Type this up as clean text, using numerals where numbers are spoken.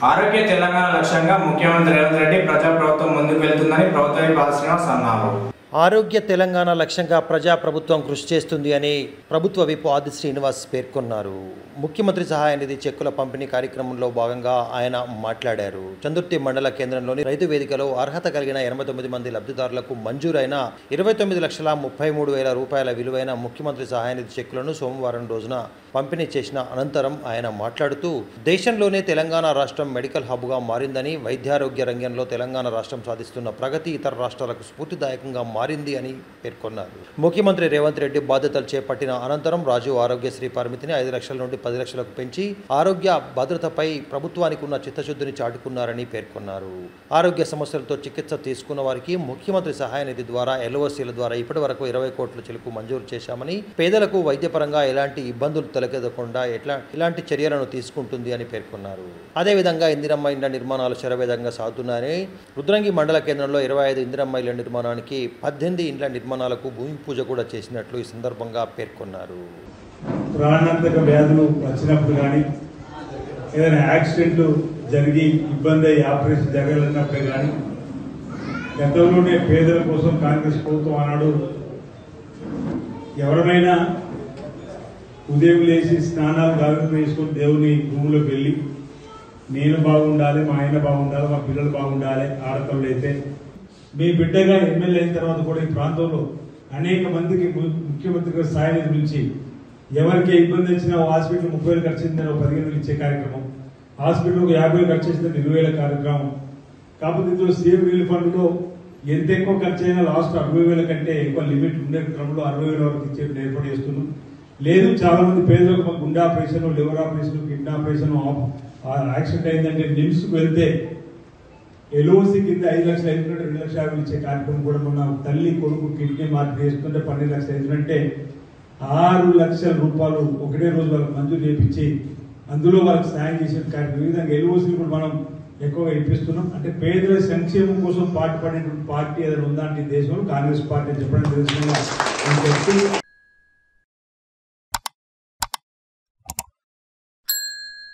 ఆరోగ్య తెలంగాణ లక్ష్యంగా ముఖ్యమంత్రి రేవంత్ రెడ్డి ప్రజాప్రభుత్వం ముందుకు వెళ్తుందని ప్రభుత్వ బాల శ్రీనివాస్ అన్నారు. ఆరోగ్య తెలంగాణ లక్ష్యంగా ప్రజాప్రభుత్వం కృషి చేస్తుంది అని ప్రభుత్వ విప్ ఆది శ్రీనివాస్ పేర్కొన్నారు. ముఖ్యమంత్రి సహాయ నిధి చెక్కుల పంపిణీ కార్యక్రమంలో భాగంగా ఆయన మాట్లాడారు. చందుర్తి మండల కేంద్రంలోని రైతు వేదికలో అర్హత కలిగిన 89 మంది లబ్ధిదారులకు మంజూరైన 29,33,000 రూపాయల విలువైన ముఖ్యమంత్రి సహాయ నిధి చెక్కులను సోమవారం రోజున పంపిణీ చేసిన అనంతరం ఆయన మాట్లాడుతూ దేశంలోనే తెలంగాణ రాష్ట్రం మెడికల్ హబ్గా మారిందని, వైద్యారోగ్య రంగంలో తెలంగాణ రాష్ట్రం సాధిస్తున్న ప్రగతి ఇతర రాష్ట్రాలకు స్ఫూర్తిదాయకంగా మారింది అని పేర్కొన్నారు. ముఖ్యమంత్రి రేవంత్ రెడ్డి బాధ్యతలు చేపట్టిన అనంతరం రాజీవ్ ఆరోగ్యశ్రీ పరిమితిని 5 లక్షల నుండి 10 లక్షలకు పెంచి ఆరోగ్య భద్రతపై ప్రభుత్వానికి ఉన్న చిత్తశుద్ధిని చాటుకున్నారని పేర్కొన్నారు. ఆరోగ్య సమస్యలతో చికిత్స తీసుకున్న వారికి ముఖ్యమంత్రి సహాయ నిధి ద్వారా ఎల్ఓసీల ద్వారా ఇప్పటి వరకు 20 కోట్ల చెలుపు మంజూరు చేశామని, పేదలకు వైద్యపరంగా ఎలాంటి ఇబ్బందులు తలెత్తకుండా ఇలాంటి చర్యలను తీసుకుంటుంది అని పేర్కొన్నారు. అదేవిధంగా ఇందిరమ్మ ఇండ్ల నిర్మాణాలు శరవేగంగా సాగుతున్నాయని, రుద్రంగి మండల కేంద్రంలో 25 ఇందిరమ్మ ఇళ్ల నిర్మాణానికి 18 ఇండ్ల నిర్మాణాలకు భూమి పూజ కూడా చేసినట్లు ఈ సందర్భంగా పేర్కొన్నారు. ప్రాణాంతక వ్యాధులు వచ్చినప్పుడు కానీ, ఏదైనా యాక్సిడెంట్లు జరిగి ఇబ్బంది అయ్యి ఆపరేషన్ జరగాలన్నప్పుడే కానీ, గతంలోనే పేదల కోసం కాంగ్రెస్ ప్రభుత్వం అన్నాడు ఎవరైనా ఉదయం లేచి స్నానాలు గావింపు వేసుకొని దేవుని భూమిలోకి వెళ్ళి నేను బాగుండాలి, మా ఆయన బాగుండాలి, మా పిల్లలు బాగుండాలి, ఆడపిల్లలు అయితే మీ బిడ్డగా ఎమ్మెల్యే అయిన తర్వాత కూడా ఈ ప్రాంతంలో అనేక మందికి ముఖ్యమంత్రి గారి సహాయ నిధి నుంచి ఎవరికి ఇబ్బంది వచ్చినా హాస్పిటల్ 30,000 ఖర్చు అయిందని 15,000 ఇచ్చే కార్యక్రమం, హాస్పిటల్కి 50,000 ఖర్చు చేసిన 20,000 కార్యక్రమం. కాకపోతే ఇందులో సీఎం రిలీఫ్ ఫండ్లో ఎంత ఎక్కువ ఖర్చు అయినా లాస్ట్ 60,000 కంటే ఎక్కువ లిమిట్ ఉండే క్రమంలో 60,000 వరకు ఇచ్చే ఏర్పాటు చేస్తున్నాం. లేదు చాలా మంది పేదలకు గుండె operation, liver operation, kidney operation accident అయిందంటే నిమ్స్కు వెళ్తే ఎల్ఓసి కింద 5 లక్షలు అవుతుంటే 2,50,000 ఇచ్చే కార్యక్రమం కూడా మొన్న తల్లి కొడుకు కిడ్నీ మార్పు చేసుకుంటే 12 లక్షలు అవుతుందంటే 6 లక్షల రూపాయలు ఒకటే రోజు వాళ్ళకి మంజూరు చేయించి అందులో వాళ్ళకి సాయం చేసే కార్యక్రమం. ఈ విధంగా ఎల్ఓసి కూడా మనం ఎక్కువగా ఇప్పిస్తున్నాం. అంటే పేదల సంక్షేమం కోసం పాటుపడేటువంటి పార్టీ ఏదైనా ఉందా అంటే దేశంలో కాంగ్రెస్ పార్టీ చెప్పడం తెలుసుకున్నా.